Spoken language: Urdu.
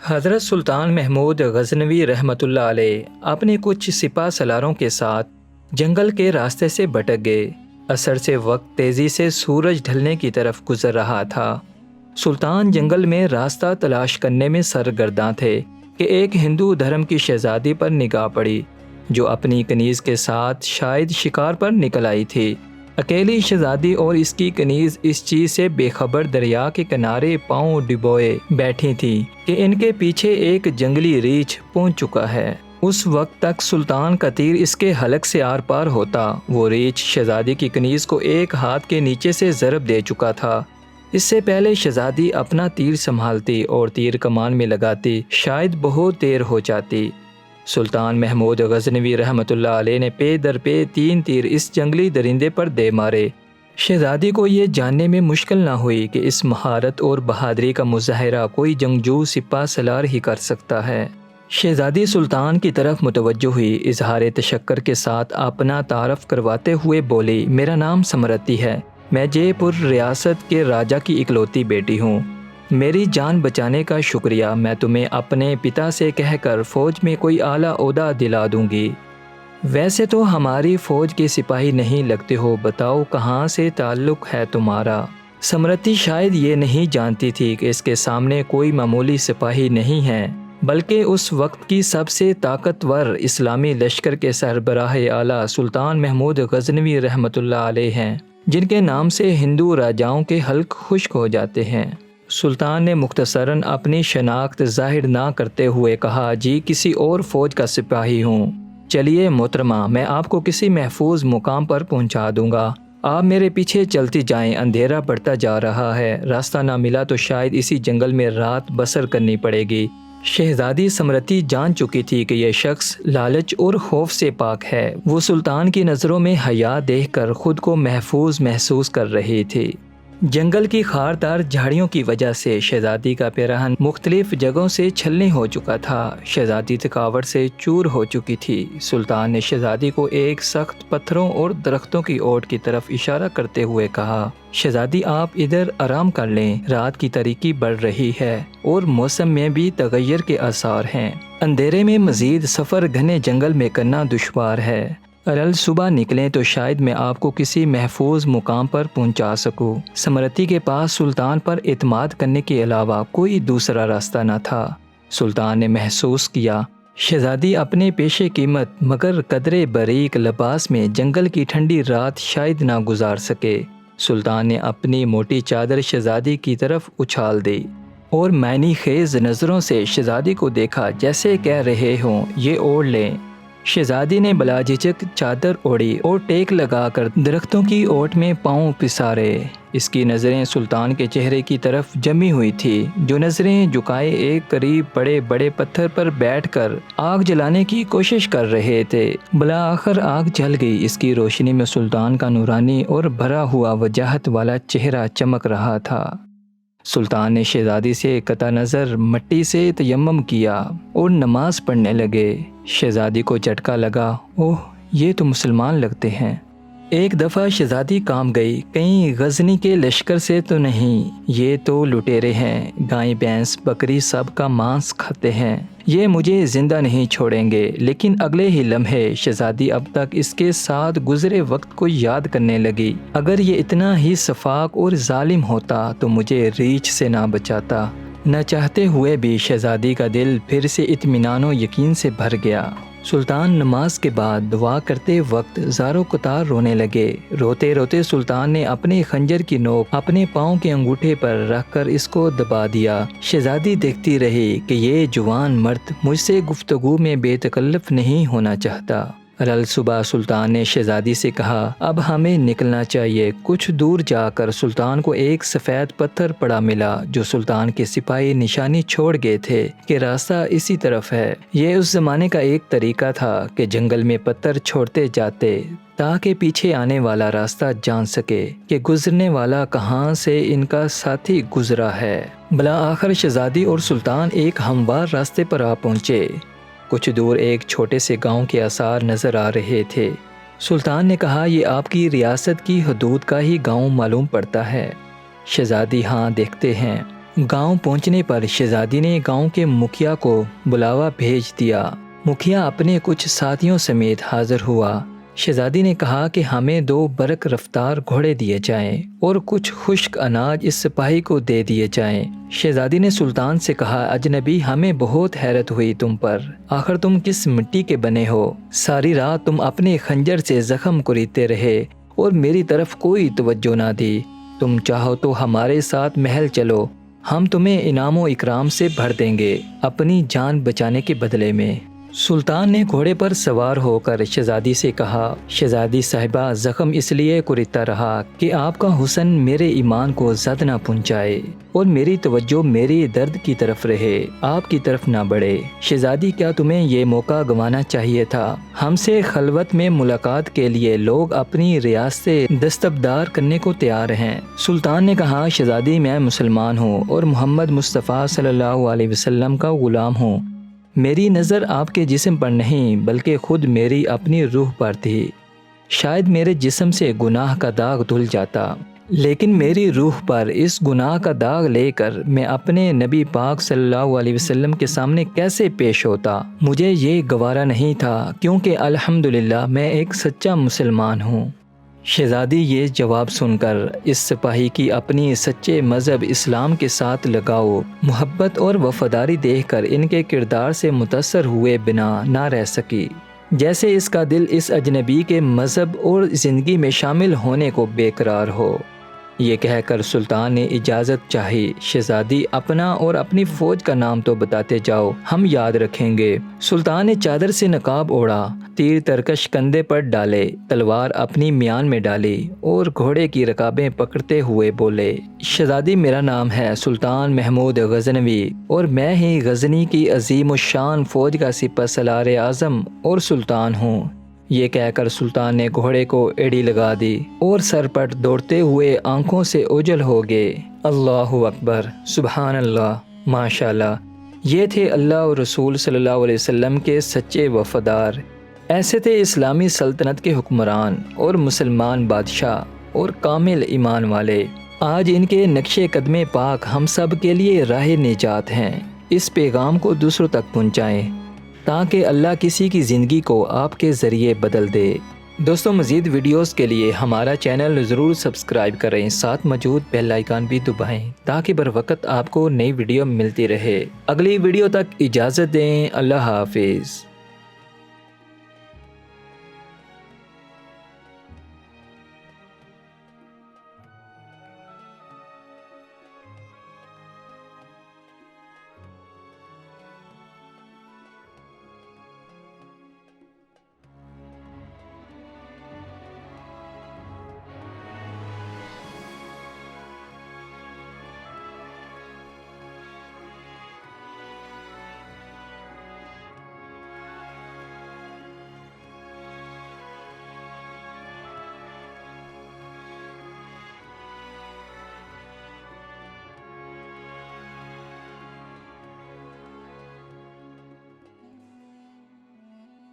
حضرت سلطان محمود غزنوی رحمۃ اللہ علیہ اپنے کچھ سپاہ سالاروں کے ساتھ جنگل کے راستے سے بھٹک گئے۔ عصر سے وقت تیزی سے سورج ڈھلنے کی طرف گزر رہا تھا۔ سلطان جنگل میں راستہ تلاش کرنے میں سرگرداں تھے کہ ایک ہندو دھرم کی شہزادی پر نگاہ پڑی جو اپنی کنیز کے ساتھ شاید شکار پر نکل آئی تھی۔ اکیلی شہزادی اور اس کی کنیز اس چیز سے بے خبر دریا کے کنارے پاؤں ڈبوئے بیٹھی تھی کہ ان کے پیچھے ایک جنگلی ریچھ پہنچ چکا ہے۔ اس وقت تک سلطان کا تیر اس کے حلق سے آر پار ہوتا۔ وہ ریچھ شہزادی کی کنیز کو ایک ہاتھ کے نیچے سے ضرب دے چکا تھا۔ اس سے پہلے شہزادی اپنا تیر سنبھالتی اور تیر کمان میں لگاتی شاید بہت دیر ہو جاتی۔ سلطان محمود غزنوی رحمۃ اللہ علیہ نے پے در پے 3 تیر اس جنگلی درندے پر دے مارے۔ شہزادی کو یہ جاننے میں مشکل نہ ہوئی کہ اس مہارت اور بہادری کا مظاہرہ کوئی جنگجو سپاہ سالار ہی کر سکتا ہے۔ شہزادی سلطان کی طرف متوجہ ہوئی، اظہار تشکر کے ساتھ اپنا تعارف کرواتے ہوئے بولی، میرا نام سمرتی ہے، میں جے پور ریاست کے راجا کی اکلوتی بیٹی ہوں۔ میری جان بچانے کا شکریہ، میں تمہیں اپنے پتا سے کہہ کر فوج میں کوئی اعلیٰ عہدہ دلا دوں گی۔ ویسے تو ہماری فوج کے سپاہی نہیں لگتے ہو، بتاؤ کہاں سے تعلق ہے تمہارا؟ سمرتی شاید یہ نہیں جانتی تھی کہ اس کے سامنے کوئی معمولی سپاہی نہیں ہے بلکہ اس وقت کی سب سے طاقتور اسلامی لشکر کے سربراہ اعلیٰ سلطان محمود غزنوی رحمۃ اللہ علیہ ہیں، جن کے نام سے ہندو راجاؤں کے حلق خشک ہو جاتے ہیں۔ سلطان نے مختصراً اپنی شناخت ظاہر نہ کرتے ہوئے کہا، جی کسی اور فوج کا سپاہی ہوں۔ چلیے محترمہ، میں آپ کو کسی محفوظ مقام پر پہنچا دوں گا، آپ میرے پیچھے چلتی جائیں، اندھیرا بڑھتا جا رہا ہے، راستہ نہ ملا تو شاید اسی جنگل میں رات بسر کرنی پڑے گی۔ شہزادی سمرتی جان چکی تھی کہ یہ شخص لالچ اور خوف سے پاک ہے۔ وہ سلطان کی نظروں میں حیا دیکھ کر خود کو محفوظ محسوس کر رہی تھی۔ جنگل کی خاردار جھاڑیوں کی وجہ سے شہزادی کا پیراہن مختلف جگہوں سے چھلنی ہو چکا تھا۔ شہزادی تھکاوٹ سے چور ہو چکی تھی۔ سلطان نے شہزادی کو ایک سخت پتھروں اور درختوں کی اوٹ کی طرف اشارہ کرتے ہوئے کہا، شہزادی آپ ادھر آرام کر لیں، رات کی تاریکی بڑھ رہی ہے اور موسم میں بھی تغیر کے آثار ہیں۔ اندھیرے میں مزید سفر گھنے جنگل میں کرنا دشوار ہے۔ اگر صبح نکلیں تو شاید میں آپ کو کسی محفوظ مقام پر پہنچا سکوں۔ سمرتی کے پاس سلطان پر اعتماد کرنے کے علاوہ کوئی دوسرا راستہ نہ تھا۔ سلطان نے محسوس کیا شہزادی اپنے پیشے قیمت مگر قدرے باریک لباس میں جنگل کی ٹھنڈی رات شاید نہ گزار سکے۔ سلطان نے اپنی موٹی چادر شہزادی کی طرف اچھال دی اور معنی خیز نظروں سے شہزادی کو دیکھا، جیسے کہہ رہے ہوں یہ اوڑھ لیں۔ شہزادی نے بلا جھجک چادر اوڑھی اور ٹیک لگا کر درختوں کی اوٹ میں پاؤں پسارے۔ اس کی نظریں سلطان کے چہرے کی طرف جمی ہوئی تھی، جو نظریں جھکائے ایک قریب پڑے بڑے پتھر پر بیٹھ کر آگ جلانے کی کوشش کر رہے تھے۔ بالآخر آگ جل گئی۔ اس کی روشنی میں سلطان کا نورانی اور بھرا ہوا وجاہت والا چہرہ چمک رہا تھا۔ سلطان نے شہزادی سے قطع نظر مٹی سے تیمم کیا اور نماز پڑھنے لگے۔ شہزادی کو جھٹکا لگا، اوہ یہ تو مسلمان لگتے ہیں۔ ایک دفعہ شہزادی کام گئی، کہیں غزنی کے لشکر سے تو نہیں، یہ تو لٹیرے ہیں، گائے بھینس بکری سب کا مانس کھاتے ہیں، یہ مجھے زندہ نہیں چھوڑیں گے۔ لیکن اگلے ہی لمحے شہزادی اب تک اس کے ساتھ گزرے وقت کو یاد کرنے لگی، اگر یہ اتنا ہی شفاق اور ظالم ہوتا تو مجھے ریچھ سے نہ بچاتا۔ نہ چاہتے ہوئے بھی شہزادی کا دل پھر سے اطمینان و یقین سے بھر گیا۔ سلطان نماز کے بعد دعا کرتے وقت زاروں قطار رونے لگے۔ روتے روتے سلطان نے اپنے خنجر کی نوک اپنے پاؤں کے انگوٹھے پر رکھ کر اس کو دبا دیا۔ شہزادی دیکھتی رہی کہ یہ جوان مرد مجھ سے گفتگو میں بے تکلف نہیں ہونا چاہتا۔ صبح سلطان نے شہزادی سے کہا، اب ہمیں نکلنا چاہیے۔ کچھ دور جا کر سلطان کو ایک سفید پتھر پڑا ملا جو سلطان کے سپاہی نشانی چھوڑ گئے تھے کہ راستہ اسی طرف ہے۔ یہ اس زمانے کا ایک طریقہ تھا کہ جنگل میں پتھر چھوڑتے جاتے تاکہ پیچھے آنے والا راستہ جان سکے کہ گزرنے والا کہاں سے ان کا ساتھی گزرا ہے۔ بالآخر شہزادی اور سلطان ایک ہموار راستے پر آ پہنچے۔ کچھ دور ایک چھوٹے سے گاؤں کے آثار نظر آ رہے تھے۔ سلطان نے کہا، یہ آپ کی ریاست کی حدود کا ہی گاؤں معلوم پڑتا ہے۔ شہزادی، ہاں دیکھتے ہیں۔ گاؤں پہنچنے پر شہزادی نے گاؤں کے مکھیا کو بلاوا بھیج دیا۔ مکھیا اپنے کچھ ساتھیوں سمیت حاضر ہوا۔ شہزادی نے کہا کہ ہمیں 2 برق رفتار گھوڑے دیے جائیں اور کچھ خشک اناج اس سپاہی کو دے دیے جائیں۔ شہزادی نے سلطان سے کہا، اجنبی، ہمیں بہت حیرت ہوئی تم پر، آخر تم کس مٹی کے بنے ہو؟ ساری رات تم اپنے خنجر سے زخم کریدتے رہے اور میری طرف کوئی توجہ نہ دی۔ تم چاہو تو ہمارے ساتھ محل چلو، ہم تمہیں انعام و اکرام سے بھر دیں گے اپنی جان بچانے کے بدلے میں۔ سلطان نے گھوڑے پر سوار ہو کر شہزادی سے کہا، شہزادی صاحبہ، زخم اس لیے کریدتا رہا کہ آپ کا حسن میرے ایمان کو زد نہ پہنچائے اور میری توجہ میری درد کی طرف رہے، آپ کی طرف نہ بڑھے۔ شہزادی، کیا تمہیں یہ موقع گنوانا چاہیے تھا؟ ہم سے خلوت میں ملاقات کے لیے لوگ اپنی ریاستیں دستبردار کرنے کو تیار ہیں۔ سلطان نے کہا، شہزادی، میں مسلمان ہوں اور محمد مصطفیٰ صلی اللہ علیہ وسلم کا غلام ہوں۔ میری نظر آپ کے جسم پر نہیں بلکہ خود میری اپنی روح پر تھی۔ شاید میرے جسم سے گناہ کا داغ دھل جاتا، لیکن میری روح پر اس گناہ کا داغ لے کر میں اپنے نبی پاک صلی اللہ علیہ وسلم کے سامنے کیسے پیش ہوتا؟ مجھے یہ گوارا نہیں تھا، کیونکہ الحمدللہ میں ایک سچا مسلمان ہوں۔ شہزادی یہ جواب سن کر اس سپاہی کی اپنی سچے مذہب اسلام کے ساتھ لگاؤ محبت اور وفاداری دیکھ کر ان کے کردار سے متاثر ہوئے بنا نہ رہ سکی، جیسے اس کا دل اس اجنبی کے مذہب اور زندگی میں شامل ہونے کو بے قرار ہو۔ یہ کہہ کر سلطان نے اجازت چاہی، شہزادی، اپنا اور اپنی فوج کا نام تو بتاتے جاؤ، ہم یاد رکھیں گے۔ سلطان نے چادر سے نقاب اوڑھا، تیر ترکش کندھے پر ڈالے، تلوار اپنی میان میں ڈالی اور گھوڑے کی رکابیں پکڑتے ہوئے بولے، شہزادی، میرا نام ہے سلطان محمود غزنوی اور میں ہی غزنی کی عظیم الشان فوج کا سپہ سالار اعظم اور سلطان ہوں۔ یہ کہہ کر سلطان نے گھوڑے کو ایڑی لگا دی اور سر پر دوڑتے ہوئے آنکھوں سے اوجھل ہو گئے۔ اللہ اکبر، سبحان اللہ، ماشاءاللہ۔ یہ تھے اللہ اور رسول صلی اللہ علیہ وسلم کے سچے وفادار۔ ایسے تھے اسلامی سلطنت کے حکمران اور مسلمان بادشاہ اور کامل ایمان والے۔ آج ان کے نقش قدم پاک ہم سب کے لیے راہ نجات ہیں۔ اس پیغام کو دوسروں تک پہنچائیں تاکہ اللہ کسی کی زندگی کو آپ کے ذریعے بدل دے۔ دوستوں، مزید ویڈیوز کے لیے ہمارا چینل ضرور سبسکرائب کریں، ساتھ موجود بیل آئیکن بھی دبائیں تاکہ بر وقت آپ کو نئی ویڈیو ملتی رہے۔ اگلی ویڈیو تک اجازت دیں، اللہ حافظ۔